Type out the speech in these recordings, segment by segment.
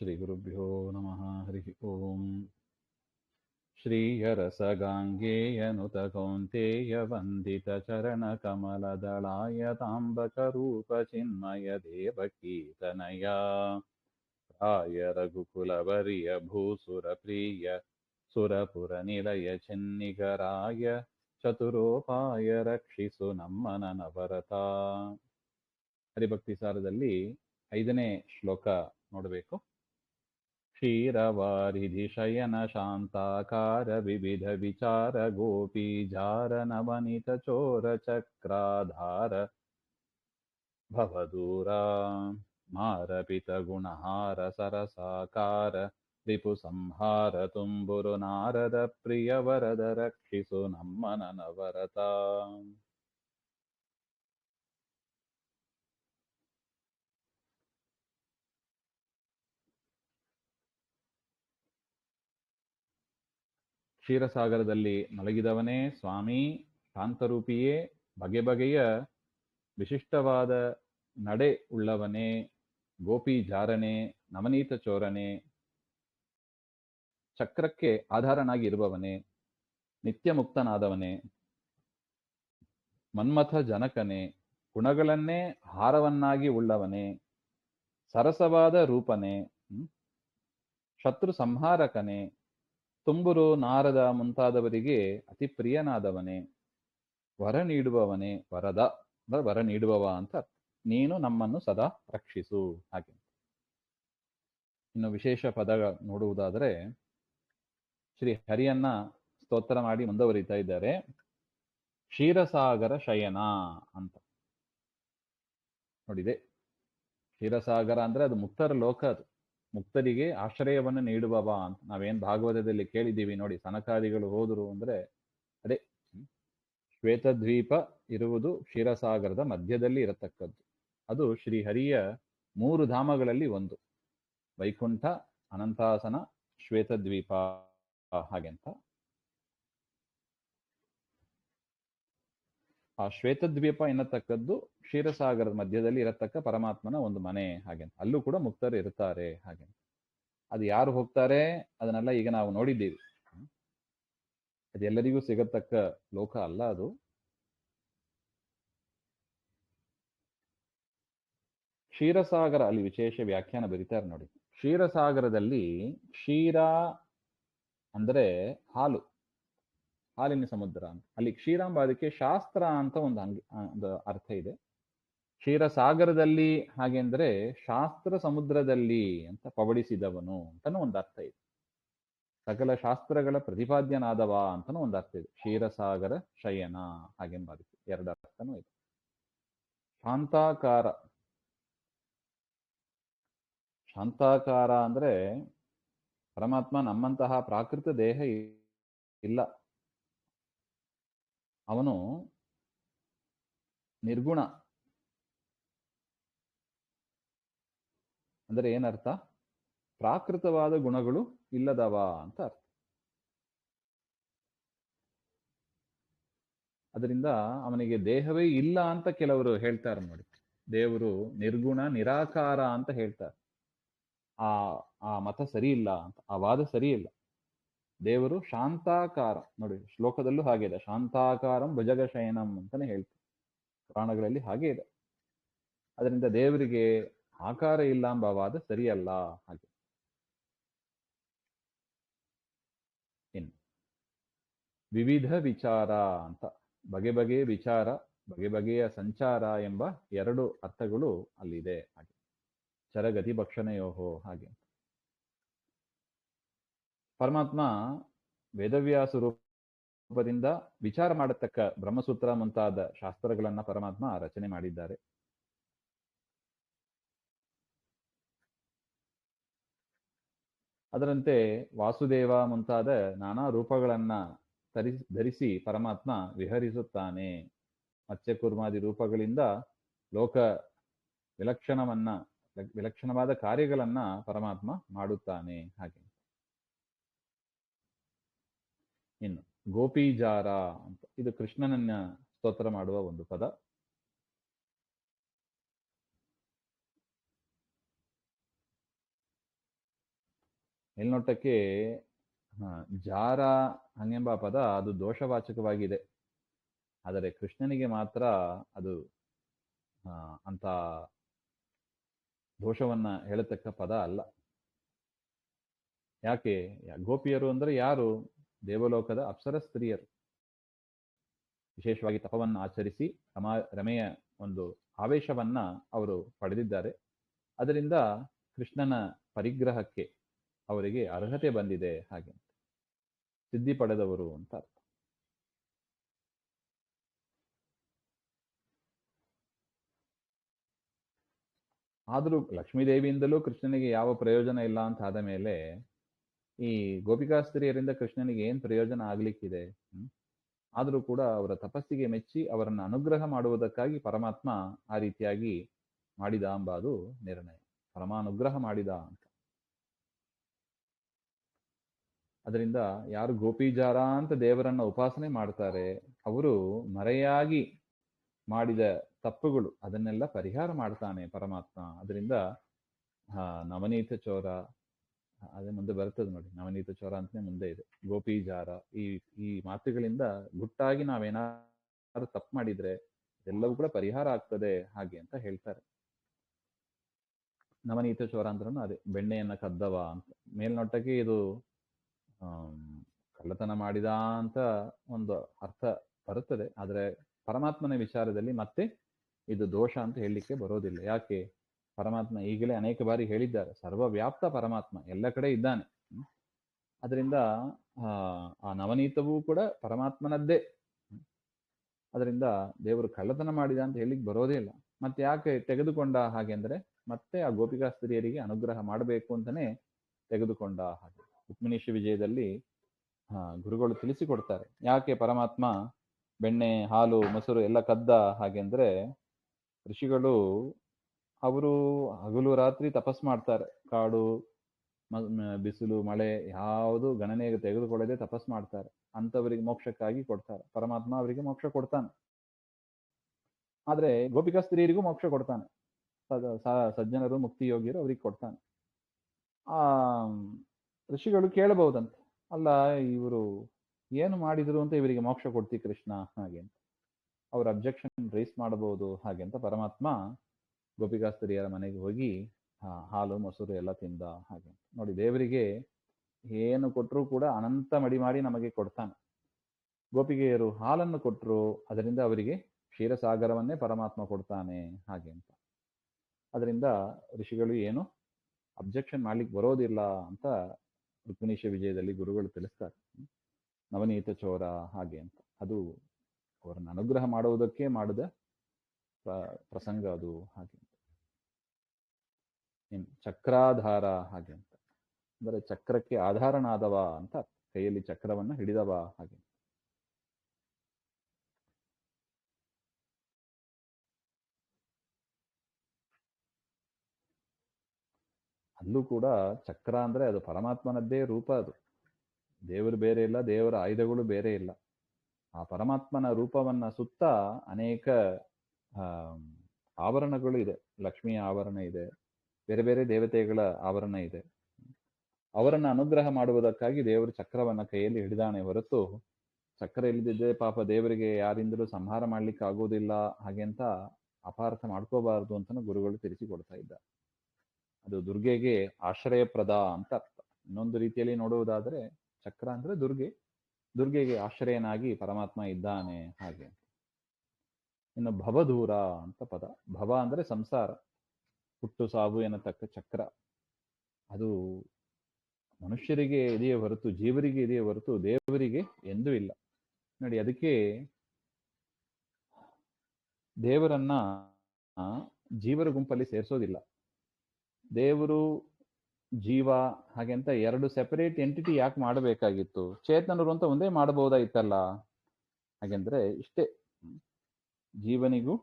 ಶ್ರೀಗುರುಭ್ಯೋ ನಮಃ ಹರಿ ಓಂ. ಶ್ರೀಯರಸಗಾಂಗೇಯನುತ ಕೌಂತೇಯ ವಂದಿತ ಚರಣ ಕಮಲದಳಾಯ ತಾಂಬಕ ರೂಪ ಚಿನ್ಮಯ ದೇವಕೀತನಯ ರಾಯ ರಘುಕುಲವರಿಯ ಭೂಸುರ ಪ್ರಿಯ ಸುರಪುರ ನಿಲಯ ಚೆನ್ನಿಗರಾಯ ಚತುರೋಪಾಯ ರಕ್ಷಿಸು ನಮ್ಮನ ನವರತ. ಹರಿಭಕ್ತಿ ಸಾರದಲ್ಲಿ 5ನೇ ಶ್ಲೋಕ ನೋಡಬೇಕು. ಕ್ಷೀರವಾರಿಧಿ ಶಯನ ಶಾಂತಾಕಾರ ವಿವಿಧ ವಿಚಾರ ಗೋಪಿ ಜಾರ ನವನಿತ ಚೋರ ಚಕ್ರಾಧಾರ ಭವದೂರ ಮಾರಪಿತ ಗುಣಹಾರ ಸರಸಾಕಾರ ರಿಪು ಸಂಹಾರ ತುಂಬುರು ನಾರದ ಪ್ರಿಯ ವರದ ರಕ್ಷಿಸು ನಮ್ಮನ ನವರತ. ಕ್ಷೀರಸಾಗರದಲ್ಲಿ ಮಲಗಿದವನೇ ಸ್ವಾಮಿ, ಶಾಂತರೂಪಿಯೇ, ಬಗೆ ಬಗೆಯ ವಿಶಿಷ್ಟವಾದ ನಡೆ ಉಳ್ಳವನೇ, ಗೋಪಿ ಜಾರನೆ, ನವನೀತ ಚೋರನೆ, ಚಕ್ರಕ್ಕೆ ಆಧಾರನಾಗಿ ಇರುವವನೇ, ನಿತ್ಯ ಮುಕ್ತನಾದವನೇ, ಮನ್ಮಥ ಜನಕನೇ, ಗುಣಗಳನ್ನೇ ಹಾರವನ್ನಾಗಿ ಉಳ್ಳವನೇ, ಸರಸವಾದ ರೂಪನೇ, ಶತ್ರು ಸಂಹಾರಕನೇ, ತುಂಬುರು ನಾರದ ಮುಂತಾದವರಿಗೆ ಅತಿ ಪ್ರಿಯನಾದವನೇ, ವರ ನೀಡುವವನೇ, ವರದ ವರ ನೀಡುವವ ಅಂತ ನೀನು ನಮ್ಮನ್ನು ಸದಾ ರಕ್ಷಿಸು. ಹಾಗೆ ಇನ್ನು ವಿಶೇಷ ಪದ ನೋಡುವುದಾದರೆ ಶ್ರೀ ಹರಿಯನ್ನ ಸ್ತೋತ್ರ ಮಾಡಿ ಮುಂದುವರಿತಾ ಇದ್ದಾರೆ. ಕ್ಷೀರಸಾಗರ ಶಯನ ಅಂತ ನೋಡಿದೆ. ಕ್ಷೀರಸಾಗರ ಅಂದ್ರೆ ಅದು ಮುಕ್ತರ ಲೋಕ, ಅದು ಮುಕ್ತರಿಗೆ ಆಶ್ರಯವನ್ನು ನೀಡುವವ ಅಂತ ನಾವೇನ್ ಭಾಗವತದಲ್ಲಿ ಕೇಳಿದ್ದೀವಿ ನೋಡಿ. ಸನಕಾದಿಗಳು ಹೋದರು ಅಂದ್ರೆ ಅದೇ ಶ್ವೇತದ್ವೀಪ ಇರುವುದು ಕ್ಷೀರಸಾಗರದ ಮಧ್ಯದಲ್ಲಿ ಇರತಕ್ಕದ್ದು. ಅದು ಶ್ರೀಹರಿಯ 3 ಧಾಮಗಳಲ್ಲಿ ಒಂದು, ವೈಕುಂಠ, ಅನಂತಾಸನ, ಶ್ವೇತದ್ವೀಪ ಹಾಗೆಂತ. ಆ ಶ್ವೇತದ್ವೀಪ ಎನ್ನತಕ್ಕದ್ದು ಕ್ಷೀರಸಾಗರದ ಮಧ್ಯದಲ್ಲಿ ಇರತಕ್ಕ ಪರಮಾತ್ಮನ ಒಂದು ಮನೆ ಹಾಗೆಂತ. ಅಲ್ಲೂ ಕೂಡ ಮುಕ್ತರು ಇರ್ತಾರೆ ಹಾಗೆಂತ. ಅದು ಯಾರು ಹೋಗ್ತಾರೆ ಅದನ್ನೆಲ್ಲ ಈಗ ನಾವು ನೋಡಿದ್ದೀವಿ. ಅದೆಲ್ಲರಿಗೂ ಸಿಗತಕ್ಕ ಲೋಕ ಅಲ್ಲ ಅದು. ಕ್ಷೀರಸಾಗರ ಅಲ್ಲಿ ವಿಶೇಷ ವ್ಯಾಖ್ಯಾನ ಬರೀತಾರೆ ನೋಡಿ. ಕ್ಷೀರಸಾಗರದಲ್ಲಿ ಕ್ಷೀರ ಅಂದ್ರೆ ಹಾಲು, ಹಾಲಿನ ಸಮುದ್ರ ಅಂತ. ಅಲ್ಲಿ ಕ್ಷೀರಾಂಬ ಅದಕ್ಕೆ ಶಾಸ್ತ್ರ ಅಂತ ಒಂದು ಅರ್ಥ ಇದೆ. ಕ್ಷೀರಸಾಗರದಲ್ಲಿ ಹಾಗೆಂದ್ರೆ ಶಾಸ್ತ್ರ ಸಮುದ್ರದಲ್ಲಿ ಅಂತ ಪವಡಿಸಿದವನು ಅಂತನೂ ಒಂದು ಅರ್ಥ ಇದೆ. ಸಕಲ ಶಾಸ್ತ್ರಗಳ ಪ್ರತಿಪಾದ್ಯನಾದವ ಅಂತನೂ ಒಂದು ಅರ್ಥ ಇದೆ. ಕ್ಷೀರಸಾಗರ ಶಯನ ಹಾಗೆಂಬ ಅದಕ್ಕೆ 2 ಅರ್ಥನೂ ಇದೆ. ಶಾಂತಾಕಾರ, ಶಾಂತಾಕಾರ ಅಂದ್ರೆ ಪರಮಾತ್ಮ ನಮ್ಮಂತಹ ಪ್ರಾಕೃತ ದೇಹ ಇಲ್ಲ, ಅವನು ನಿರ್ಗುಣ. ಅಂದರೆ ಏನರ್ಥ? ಪ್ರಾಕೃತವಾದ ಗುಣಗಳು ಇಲ್ಲದವ ಅಂತ ಅರ್ಥ. ಅದರಿಂದ ಅವನಿಗೆ ದೇಹವೇ ಇಲ್ಲ ಅಂತ ಕೆಲವರು ಹೇಳ್ತಾರೆ ನೋಡಿ. ದೇವರು ನಿರ್ಗುಣ ನಿರಾಕಾರ ಅಂತ ಹೇಳ್ತಾರೆ. ಆ ಮತ ಸರಿ ಇಲ್ಲ ಅಂತ, ಆ ವಾದ ಸರಿ ಇಲ್ಲ. ದೇವರು ಶಾಂತಾಕಾರ ನೋಡಿ, ಶ್ಲೋಕದಲ್ಲೂ ಹಾಗೆ ಇದೆ. ಶಾಂತಾಕಾರಂ ಭುಜಗಶಯನಂ ಅಂತಾನೆ ಹೇಳ್ತಾರೆ, ಪುರಾಣಗಳಲ್ಲಿ ಹಾಗೆ ಇದೆ. ಅದರಿಂದ ದೇವರಿಗೆ ಆಕಾರ ಇಲ್ಲ ಎಂಬ ವಾದ ಸರಿಯಲ್ಲ. ಹಾಗೆ ಇನ್ನು ವಿವಿಧ ವಿಚಾರ ಅಂತ, ಬಗೆ ಬಗೆಯ ವಿಚಾರ, ಬಗೆ ಬಗೆಯ ಸಂಚಾರ ಎಂಬ 2 ಅರ್ಥಗಳು ಅಲ್ಲಿದೆ. ಹಾಗೆ ಚರಗತಿ ಭಕ್ಷಣಯೋಹೋ ಹಾಗೆ. ಪರಮಾತ್ಮ ವೇದವ್ಯಾಸ ರೂಪದಿಂದ ವಿಚಾರ ಮಾಡತಕ್ಕ ಬ್ರಹ್ಮಸೂತ್ರ ಮುಂತಾದ ಶಾಸ್ತ್ರಗಳನ್ನ ಪರಮಾತ್ಮ ರಚನೆ ಮಾಡಿದ್ದಾರೆ. ಅದರಂತೆ ವಾಸುದೇವ ಮುಂತಾದ ನಾನಾ ರೂಪಗಳನ್ನ ಧರಿಸಿ ಪರಮಾತ್ಮ ವಿಹರಿಸುತ್ತಾನೆ. ಮತ್ಸ್ಯಕೂರ್ಮಾದಿ ರೂಪಗಳಿಂದ ಲೋಕ ವಿಲಕ್ಷಣವಾದ ಕಾರ್ಯಗಳನ್ನ ಪರಮಾತ್ಮ ಮಾಡುತ್ತಾನೆ. ಹಾಗೆ ಇನ್ನು ಗೋಪೀಜಾರ ಅಂತ, ಇದು ಕೃಷ್ಣನನ್ನ ಸ್ತೋತ್ರ ಮಾಡುವ ಒಂದು ಪದ. ಮೇಲ್ನೋಟಕ್ಕೆ ಜಾರ ಹಂಗೆಂಬ ಪದ ಅದು ದೋಷವಾಚಕವಾಗಿದೆ. ಆದರೆ ಕೃಷ್ಣನಿಗೆ ಮಾತ್ರ ಅದು ಅಂತ ದೋಷವನ್ನ ಹೇಳತಕ್ಕ ಪದ ಅಲ್ಲ. ಯಾಕೆ? ಗೋಪಿಯರು ಅಂದ್ರೆ ಯಾರು? ದೇವಲೋಕದ ಅಪ್ಸರ ಸ್ತ್ರೀಯರು. ವಿಶೇಷವಾಗಿ ತಪವನ್ನು ಆಚರಿಸಿ ರಮೆಯ ಒಂದು ಆವೇಶವನ್ನ ಅವರು ಪಡೆದಿದ್ದಾರೆ. ಅದರಿಂದ ಕೃಷ್ಣನ ಪರಿಗ್ರಹಕ್ಕೆ ಅವರಿಗೆ ಅರ್ಹತೆ ಬಂದಿದೆ. ಹಾಗೆ ಸಿದ್ಧಿ ಪಡೆದವರು ಅಂತ ಅರ್ಥ. ಆದರೂ ಲಕ್ಷ್ಮೀದೇವಿಯಿಂದಲೂ ಕೃಷ್ಣನಿಗೆ ಯಾವ ಪ್ರಯೋಜನ ಇಲ್ಲ ಅಂತ ಆದ ಮೇಲೆ ಈ ಗೋಪಿಕಾಸ್ತ್ರೀಯರಿಂದ ಕೃಷ್ಣನಿಗೆ ಏನ್ ಪ್ರಯೋಜನ ಆಗ್ಲಿಕ್ಕಿದೆ? ಆದರೂ ಕೂಡ ಅವರ ತಪಸ್ಸಿಗೆ ಮೆಚ್ಚಿ ಅವರನ್ನು ಅನುಗ್ರಹ ಮಾಡುವುದಕ್ಕಾಗಿ ಪರಮಾತ್ಮ ಆ ರೀತಿಯಾಗಿ ಮಾಡಿದ ಎಂಬುದು ನಿರ್ಣಯ. ಪರಮಾನುಗ್ರಹ ಮಾಡಿದ ಅಂತ. ಅದರಿಂದ ಯಾರು ಗೋಪಿಜಾರ ಅಂತ ದೇವರನ್ನ ಉಪಾಸನೆ ಮಾಡ್ತಾರೆ ಅವರು ಮರೆಯಾಗಿ ಮಾಡಿದ ತಪ್ಪುಗಳು ಅದನ್ನೆಲ್ಲ ಪರಿಹಾರ ಮಾಡ್ತಾನೆ ಪರಮಾತ್ಮ. ಅದರಿಂದ ನವನೀತ ಚೋರ ಅದೇ ಮುಂದೆ ಬರ್ತದೆ ನೋಡಿ, ನವನೀತ ಚೋರ ಅಂತಲೇ ಮುಂದೆ ಇದೆ. ಗೋಪಿಜಾರ ಈ ಮಾತುಗಳಿಂದ ಗುಟ್ಟಾಗಿ ನಾವೇನಾದ್ರು ತಪ್ಪು ಮಾಡಿದ್ರೆ ಎಲ್ಲವೂ ಕೂಡ ಪರಿಹಾರ ಆಗ್ತದೆ ಹಾಗೆ ಅಂತ ಹೇಳ್ತಾರೆ. ನವನೀತ ಚೋರ ಅಂದ್ರೂ ಅದೇ ಬೆಣ್ಣೆಯನ್ನ ಕದ್ದವ ಅಂತ. ಮೇಲ್ನೋಟಕ್ಕೆ ಇದು ಕಳ್ಳತನ ಮಾಡಿದ ಅಂತ ಒಂದು ಅರ್ಥ ಬರುತ್ತದೆ. ಆದರೆ ಪರಮಾತ್ಮನ ವಿಚಾರದಲ್ಲಿ ಮತ್ತೆ ಇದು ದೋಷ ಅಂತ ಹೇಳಲಿಕ್ಕೆ ಬರೋದಿಲ್ಲ. ಯಾಕೆ? ಪರಮಾತ್ಮ ಈಗಲೇ ಅನೇಕ ಬಾರಿ ಹೇಳಿದ್ದಾರೆ, ಸರ್ವವ್ಯಾಪ್ತ ಪರಮಾತ್ಮ ಎಲ್ಲ ಕಡೆ ಇದ್ದಾನೆ. ಅದರಿಂದ ಆ ನವನೀತವೂ ಕೂಡ ಪರಮಾತ್ಮನದ್ದೇ. ಅದರಿಂದ ದೇವರು ಕಳ್ಳತನ ಮಾಡಿದ ಅಂತ ಹೇಳಿಕ್ ಬರೋದೇ ಇಲ್ಲ. ಮತ್ತೆ ಯಾಕೆ ತೆಗೆದುಕೊಂಡ ಹಾಗೆ ಅಂದ್ರೆ ಮತ್ತೆ ಆ ಗೋಪಿಕಾ ಸ್ತ್ರೀಯರಿಗೆ ಅನುಗ್ರಹ ಮಾಡಬೇಕು ಅಂತಾನೆ ತೆಗೆದುಕೊಂಡ ಹಾಗೆ. ರುಕ್ಮಿಣೀಶ ವಿಜಯದಲ್ಲಿ ಗುರುಗಳು ತಿಳಿಸಿಕೊಡ್ತಾರೆ ಯಾಕೆ ಪರಮಾತ್ಮ ಬೆಣ್ಣೆ, ಹಾಲು, ಮೊಸರು ಎಲ್ಲ ಕದ್ದ ಹಾಗೆ ಅಂದ್ರೆ, ಋಷಿಗಳು ಅವರು ಹಗಲು ರಾತ್ರಿ ತಪಸ್ ಮಾಡ್ತಾರೆ. ಕಾಡು, ಬಿಸಿಲು, ಮಳೆ ಯಾವುದು ಗಣನೆಗೆ ತೆಗೆದುಕೊಳ್ಳದೆ ತಪಸ್ ಮಾಡ್ತಾರೆ. ಅಂತವರಿಗೆ ಮೋಕ್ಷಕ್ಕಾಗಿ ಕೊಡ್ತಾರೆ. ಪರಮಾತ್ಮ ಅವರಿಗೆ ಮೋಕ್ಷ ಕೊಡ್ತಾನೆ. ಆದ್ರೆ ಗೋಪಿಕಾ ಸ್ತ್ರೀಯರಿಗೂ ಮೋಕ್ಷ ಕೊಡ್ತಾನೆ. ಸಜ್ಜನರು, ಮುಕ್ತಿ ಯೋಗಿಯರು ಅವ್ರಿಗೆ ಕೊಡ್ತಾನೆ. ಆ ಋಷಿಗಳು ಕೇಳಬಹುದಂತೆ, ಅಲ್ಲ ಇವರು ಏನು ಮಾಡಿದ್ರು ಅಂತ ಇವರಿಗೆ ಮೋಕ್ಷ ಕೊಡ್ತಿ ಕೃಷ್ಣ ಹಾಗೆ ಅಂತ. ಅವ್ರ ಅಬ್ಜೆಕ್ಷನ್ ರೈಸ್ ಮಾಡಬಹುದು ಹಾಗೆ ಅಂತ ಪರಮಾತ್ಮ ಗೋಪಿಕಾ ಸ್ತ್ರೀಯರ ಮನೆಗೆ ಹೋಗಿ ಹಾಲು ಮೊಸರು ಎಲ್ಲ ತಿಂದ ಹಾಗೆ. ನೋಡಿ, ದೇವರಿಗೆ ಏನು ಕೊಟ್ಟರು ಕೂಡ ಅನಂತ ಮಡಿ ಮಾಡಿ ನಮಗೆ ಕೊಡ್ತಾನೆ. ಗೋಪಿಗೆಯರು ಹಾಲನ್ನು ಕೊಟ್ಟರು, ಅದರಿಂದ ಅವರಿಗೆ ಕ್ಷೀರಸಾಗರವನ್ನೇ ಪರಮಾತ್ಮ ಕೊಡ್ತಾನೆ ಹಾಗೆ ಅಂತ. ಅದರಿಂದ ಋಷಿಗಳು ಏನು ಅಬ್ಜೆಕ್ಷನ್ ಮಾಡ್ಲಿಕ್ಕೆ ಬರೋದಿಲ್ಲ ಅಂತ ರುಕ್ಮಿಣೀಶ ವಿಜಯದಲ್ಲಿ ಗುರುಗಳು ತಿಳಿಸ್ತಾರೆ. ನವನೀತ ಚೋರ ಹಾಗೆ ಅಂತ, ಅದು ಅವರನ್ನು ಅನುಗ್ರಹ ಮಾಡುವುದಕ್ಕೆ ಮಾಡಿದ ಪ್ರಸಂಗ ಅದು ಹಾಗೆ. ಚಕ್ರಾಧಾರ ಹಾಗೆ ಅಂತ ಅಂದರೆ ಚಕ್ರಕ್ಕೆ ಆಧಾರನಾದವ ಅಂತ, ಕೈಯಲ್ಲಿ ಚಕ್ರವನ್ನ ಹಿಡಿದವ ಹಾಗೆ. ಅಲ್ಲೂ ಕೂಡ ಚಕ್ರ ಅಂದ್ರೆ ಅದು ಪರಮಾತ್ಮನದ್ದೇ ರೂಪ. ಅದು ದೇವರು ಬೇರೆ ಇಲ್ಲ, ದೇವರ ಆಯುಧಗಳು ಬೇರೆ ಇಲ್ಲ. ಆ ಪರಮಾತ್ಮನ ರೂಪವನ್ನ ಸುತ್ತ ಅನೇಕ ಆವರಣಗಳು ಇದೆ. ಲಕ್ಷ್ಮಿಯ ಆವರಣ ಇದೆ, ಬೇರೆ ಬೇರೆ ದೇವತೆಗಳ ಆವರಣ ಇದೆ. ಅವರನ್ನ ಅನುಗ್ರಹ ಮಾಡುವುದಕ್ಕಾಗಿ ದೇವರು ಚಕ್ರವನ್ನ ಕೈಯಲ್ಲಿ ಹಿಡಿದಾನೆ ಹೊರತು, ಚಕ್ರ ಇಲ್ಲದಿದ್ದರೆ ಪಾಪ ದೇವರಿಗೆ ಯಾರಿಂದಲೂ ಸಂಹಾರ ಮಾಡ್ಲಿಕ್ಕೆ ಆಗೋದಿಲ್ಲ ಹಾಗೆ ಅಂತ ಅಪಾರ್ಥ ಮಾಡ್ಕೋಬಾರದು ಅಂತ ಗುರುಗಳು ತಿಳಿಸಿಕೊಡ್ತಾ ಇದ್ದಾರೆ. ಅದು ದುರ್ಗೆಗೆ ಆಶ್ರಯಪ್ರದ ಅಂತ ಅರ್ಥ. ಇನ್ನೊಂದು ರೀತಿಯಲ್ಲಿ ನೋಡುವುದಾದ್ರೆ ಚಕ್ರ ಅಂದ್ರೆ ದುರ್ಗೆಗೆ ಆಶ್ರಯನಾಗಿ ಪರಮಾತ್ಮ ಇದ್ದಾನೆ ಹಾಗೆ. ಇನ್ನು ಭವದೂರ ಅಂತ ಪದ. ಭವ ಅಂದ್ರೆ ಸಂಸಾರ, ಹುಟ್ಟು ಸಾವು ಎನ್ನತಕ್ಕ ಚಕ್ರ. ಅದು ಮನುಷ್ಯರಿಗೆ ಇದೆಯೇ ಹೊರತು, ಜೀವರಿಗೆ ಇದೆಯೇ ಹೊರತು ದೇವರಿಗೆ ಎಂದೂ ಇಲ್ಲ. ನೋಡಿ, ಅದಕ್ಕೆ ದೇವರನ್ನ ಜೀವರ ಗುಂಪಲ್ಲಿ ಸೇರಿಸೋದಿಲ್ಲ. ದೇವರು ಜೀವ ಹಾಗೆ ಅಂತ ಎರಡು ಸೆಪರೇಟ್ ಎಂಟಿಟಿ ಯಾಕೆ ಮಾಡಬೇಕಾಗಿತ್ತು? ಚೇತನರು ಅಂತ ಒಂದೇ ಮಾಡಬಹುದಾಗಿತ್ತಲ್ಲ. ಹಾಗೆಂದ್ರೆ ಇಷ್ಟೇ, ಜೀವನಿಗೂ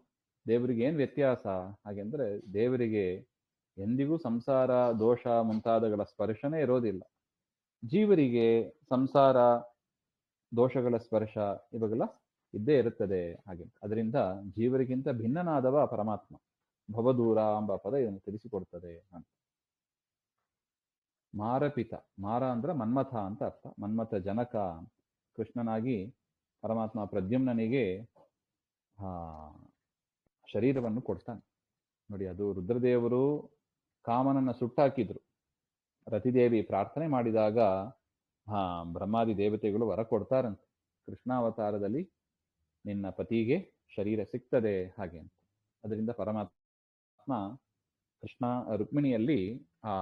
ದೇವರಿಗೆ ಏನ್ ವ್ಯತ್ಯಾಸ ಹಾಗೆಂದ್ರೆ, ದೇವರಿಗೆ ಎಂದಿಗೂ ಸಂಸಾರ ದೋಷ ಮುಂತಾದಗಳ ಸ್ಪರ್ಶನೇ ಇರೋದಿಲ್ಲ. ಜೀವರಿಗೆ ಸಂಸಾರ ದೋಷಗಳ ಸ್ಪರ್ಶ ಇವಾಗೆಲ್ಲ ಇದ್ದೇ ಇರುತ್ತದೆ ಹಾಗೆ. ಅದರಿಂದ ಜೀವರಿಗಿಂತ ಭಿನ್ನನಾದವ ಪರಮಾತ್ಮ. ಭವದೂರ ಎಂಬ ಪದ ಇದನ್ನು ತಿಳಿಸಿಕೊಡ್ತದೆ ಅಂತ. ಮಾರಪಿತ, ಮಾರ ಅಂದ್ರೆ ಮನ್ಮಥ ಅಂತ ಅರ್ಥ, ಮನ್ಮಥ ಜನಕ. ಕೃಷ್ಣನಾಗಿ ಪರಮಾತ್ಮ ಪ್ರದ್ಯುಮ್ನನಿಗೆ ಆ ಶರೀರವನ್ನು ಕೊಡ್ತಾನೆ ನೋಡಿ. ಅದು ರುದ್ರದೇವರು ಕಾಮನನ್ನ ಸುಟ್ಟಾಕಿದ್ರು. ರತಿದೇವಿ ಪ್ರಾರ್ಥನೆ ಮಾಡಿದಾಗ ಬ್ರಹ್ಮಾದಿ ದೇವತೆಗಳು ವರ ಕೊಡ್ತಾರಂತೆ, ಕೃಷ್ಣಾವತಾರದಲ್ಲಿ ನಿನ್ನ ಪತಿಗೆ ಶರೀರ ಸಿಗ್ತದೆ ಹಾಗೆ ಅಂತ. ಅದರಿಂದ ಪರಮಾತ್ಮ ಕೃಷ್ಣ ರುಕ್ಮಿಣಿಯಲ್ಲಿ ಆ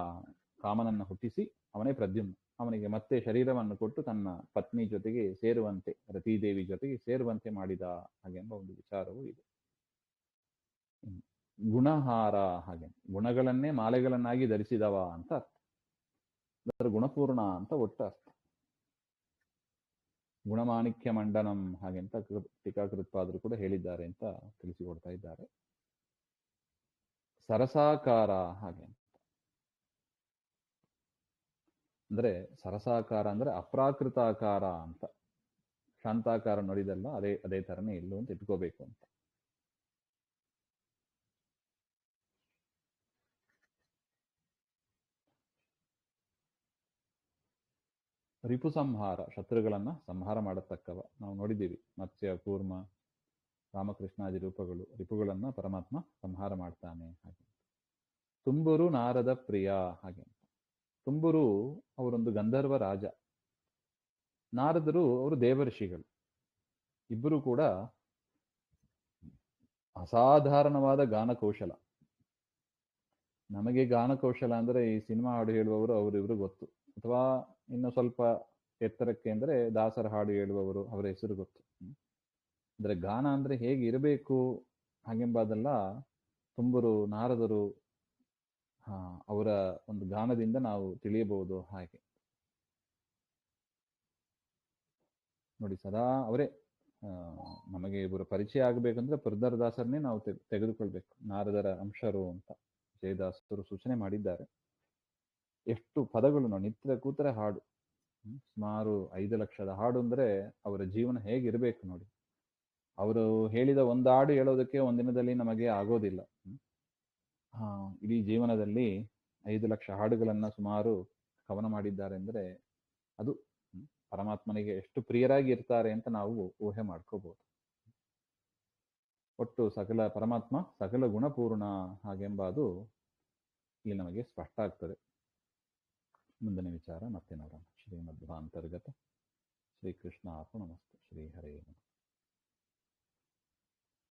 ಕಾಮನನ್ನು ಹುಟ್ಟಿಸಿ ಅವನೇ ಪ್ರದ್ಯುಮ್ನ, ಅವನಿಗೆ ಮತ್ತೆ ಶರೀರವನ್ನು ಕೊಟ್ಟು ತನ್ನ ಪತ್ನಿ ಜೊತೆಗೆ ಸೇರುವಂತೆ, ರತಿದೇವಿ ಜೊತೆಗೆ ಸೇರುವಂತೆ ಮಾಡಿದ ಹಾಗೆ ಎಂಬ ಒಂದು ವಿಚಾರವೂ ಇದೆ. ಗುಣಹಾರ, ಹಾಗೆ ಗುಣಗಳನ್ನೇ ಮಾಲೆಗಳನ್ನಾಗಿ ಧರಿಸಿದವ ಅಂತ ಅರ್ಥ. ಅದರ ಗುಣಪೂರ್ಣ ಅಂತ ಒಟ್ಟು ಅರ್ಥ. ಗುಣಮಾಣಿಕ್ಯ ಮಂಡನಂ ಹಾಗೆಂತ ಟೀಕಾಕೃತ್ಪಾದರು ಕೂಡ ಹೇಳಿದ್ದಾರೆ ಅಂತ ತಿಳಿಸಿಕೊಡ್ತಾ ಇದ್ದಾರೆ. ಸರಸಾಕಾರ ಹಾಗೆ ಅಂದ್ರೆ, ಸರಸಾಕಾರ ಅಂದ್ರೆ ಅಪ್ರಾಕೃತಾಕಾರ ಅಂತ. ಶಾಂತಾಕಾರ ನೋಡಿದಲ್ಲ, ಅದೇ ತರನೇ ಇಲ್ಲೂ ಅಂತ ಇಟ್ಕೋಬೇಕು ಅಂತ. ರಿಪು ಸಂಹಾರ, ಶತ್ರುಗಳನ್ನ ಸಂಹಾರ ಮಾಡತಕ್ಕವ. ನಾವು ನೋಡಿದ್ದೀವಿ ಮತ್ಸ್ಯ, ಕೂರ್ಮ, ರಾಮಕೃಷ್ಣಾದಿ ರೂಪಗಳು, ರಿಪುಗಳನ್ನ ಪರಮಾತ್ಮ ಸಂಹಾರ ಮಾಡ್ತಾನೆ ಹಾಗೆ. ತುಂಬುರು ನಾರದ ಪ್ರಿಯ ಹಾಗೆ. ತುಂಬುರು ಅವರೊಂದು ಗಂಧರ್ವ ರಾಜ, ನಾರದರು ಅವರು ದೇವಋಷಿಗಳು. ಇಬ್ಬರು ಕೂಡ ಅಸಾಧಾರಣವಾದ ಗಾನಕೌಶಲ. ನಮಗೆ ಗಾನಕೌಶಲ ಅಂದ್ರೆ ಈ ಸಿನಿಮಾ ಹಾಡು ಹೇಳುವವರು ಅವರಿವರು ಗೊತ್ತು, ಅಥವಾ ಇನ್ನು ಸ್ವಲ್ಪ ಎತ್ತರಕ್ಕೆ ಅಂದ್ರೆ ದಾಸರ ಹಾಡು ಹೇಳುವವರು, ಅವರ ಹೆಸರು ಗೊತ್ತು. ಅಂದ್ರೆ ಗಾನ ಅಂದ್ರೆ ಹೇಗೆ ಇರಬೇಕು ಹಾಗೆಂಬುದೆಲ್ಲ ತುಂಬರು ನಾರದರು ಅವರ ಒಂದು ಗಾನದಿಂದ ನಾವು ತಿಳಿಯಬಹುದು ಹಾಗೆ ನೋಡಿ. ಸದಾ ಅವರೇ ನಮಗೆ ಇವರು ಪರಿಚಯ ಆಗಬೇಕಂದ್ರೆ ಪುರಂದರದಾಸರನ್ನೇ ನಾವು ತೆಗೆದುಕೊಳ್ಬೇಕು, ನಾರದರ ಅಂಶರು ಅಂತ ಜಯದಾಸರು ಸೂಚನೆ ಮಾಡಿದ್ದಾರೆ. ಎಷ್ಟು ಪದಗಳು ನೋಡಿ, ನಿತ್ಯ ಕೂತರೆ ಹಾಡು, ಸುಮಾರು 5 ಲಕ್ಷದ ಹಾಡು ಅಂದ್ರೆ ಅವರ ಜೀವನ ಹೇಗಿರ್ಬೇಕು ನೋಡಿ. ಅವರು ಹೇಳಿದ ಒಂದು ಹಾಡು ಹೇಳೋದಕ್ಕೆ ಒಂದಿನದಲ್ಲಿ ನಮಗೆ ಆಗೋದಿಲ್ಲ. ಇಡೀ ಜೀವನದಲ್ಲಿ 5 ಲಕ್ಷ ಹಾಡುಗಳನ್ನ ಸುಮಾರು ಕವನ ಮಾಡಿದ್ದಾರೆ ಅಂದ್ರೆ ಅದು ಪರಮಾತ್ಮನಿಗೆ ಎಷ್ಟು ಪ್ರಿಯರಾಗಿ ಇರ್ತಾರೆ ಅಂತ ನಾವು ಊಹೆ ಮಾಡ್ಕೋಬಹುದು. ಒಟ್ಟು ಪರಮಾತ್ಮ ಸಕಲ ಗುಣಪೂರ್ಣ ಹಾಗೆಂಬುದು ಇಲ್ಲಿ ನಮಗೆ ಸ್ಪಷ್ಟ ಆಗ್ತದೆ. ಮುಂದಿನ ವಿಚಾರ ಮತ್ತೆ ನೋಡೋಣ. ಶ್ರೀಮಧ್ವಾಂತರ್ಗತ ಶ್ರೀಕೃಷ್ಣ ಅರ್ಪಣಮಸ್ತು. ಶ್ರೀ ಹರೇ ನಮಃ.